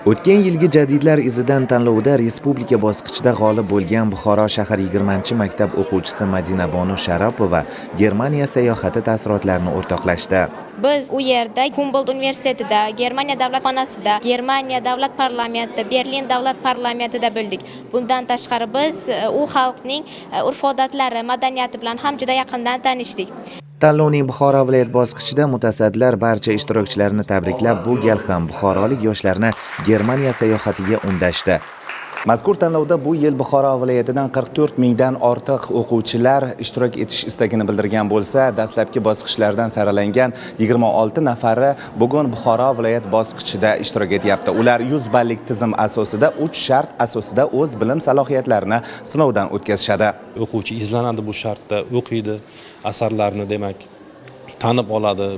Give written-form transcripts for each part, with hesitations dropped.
O'tgan yilgi jadidlar izidan tanlovda respublika bosqichida g'olib bo'lgan Buxoro shahar 20-maktab o'quvchisi Madina Bonu Sharapova Germaniya sayohati taassurotlarini o'rtoqlashdi. Biz u yerda Humboldt universitetida, Germaniya davlat xonasida, Germaniya davlat parlamenti, Berlin davlat parlamentida bo'ldik. Bundan tashqari biz u xalqning urf-odatlari, madaniyati bilan ham juda yaqindan tanishdik. Tanlovning Buxoro viloyat bosqichida mutasaddilar barcha ishtirokchilarni tabriklab, bu gal ham buxorolik yoshlarni Germaniya sayohatiga undashdi. Mazkur tanlovda bu yil Buxoro viloyatidan 44 mingdan ortiq o'quvchilar ishtirok etish istagini bildirgan bo'lsa, dastlabki bosqichlardan saralangan 26 nafari bugun Buxoro viloyat bosqichida ishtirok etyapti. Ular 100 ballik tizim asosida 3 shart asosida o'z bilim salohiyatlarini sinovdan o'tkazishadi. O'quvchi izlanadi bu shartda, o'qiydi, asarlarni demak tanib oladi,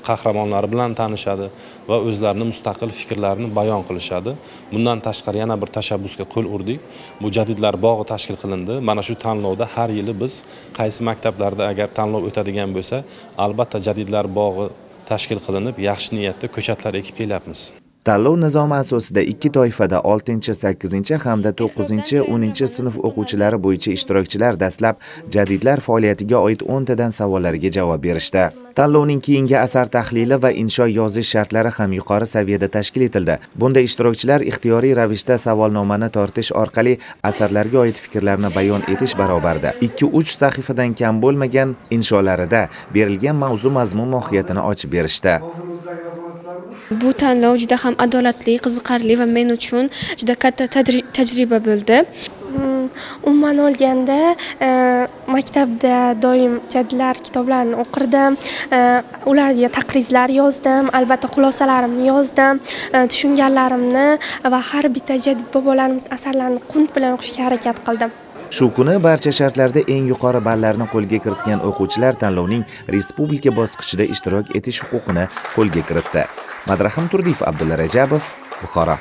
qahramonlari bilan tanishadi va o'zlarining mustaqil fikrlarini bayon qilishadi. Bundan tashqari yana bir tashabbusga qo'l urdik. Bu jadidlar bog'i tashkil qilindi. Mana shu tanlovda har yili biz qaysi maktablarda agar tanlov o'tadigan bo'lsa, albatta jadidlar bog'i tashkil qilinib, yaxshi niyatda ko'chatlar ekib kelyapmiz. Tanlov nizomi asosida ikki toifada 6, 8 hamda 9, 10 sinf o'quvchilari bo'yicha ishtirokchilar dastlab jadidlar faoliyatiga oid 10 tadan savollarga javob berishdi. Tanlovning keyingi asar tahlili va insho yozish shartlari ham yuqori saviyada tashkil etildi. Bunda ishtirokchilar ixtiyoriy ravishda savolnomani tortish orqali asarlarga oid fikrlarni bayon etish barobarida 2-3 sahifadan kam bo'lmagan insholarida berilgan mavzu mazmun mohiyatini ochib berishdi. Bu tanlov juda ham adolatli, qiziqarli va men uchun juda katta tajriba bo'ldi. Umuman olganda maktabda doim jadidlar kitoblarini o'qirdim, ularga taqrizlar yozdim, albatta xulosalarimni yozdim, tushunganlarimni va har bitta jadid bobolarimiz asarlarini qunt bilan o'qishga harakat qildim. Shu kuni barcha shartlarda eng yuqori ballarni qo'lga kiritgan o'quvchilar tanlovning respublika bosqichida ishtirok etish huquqini qo'lga kiritdi. Madrahim Turdiyev, Abdulla Rajabov, Buxoro.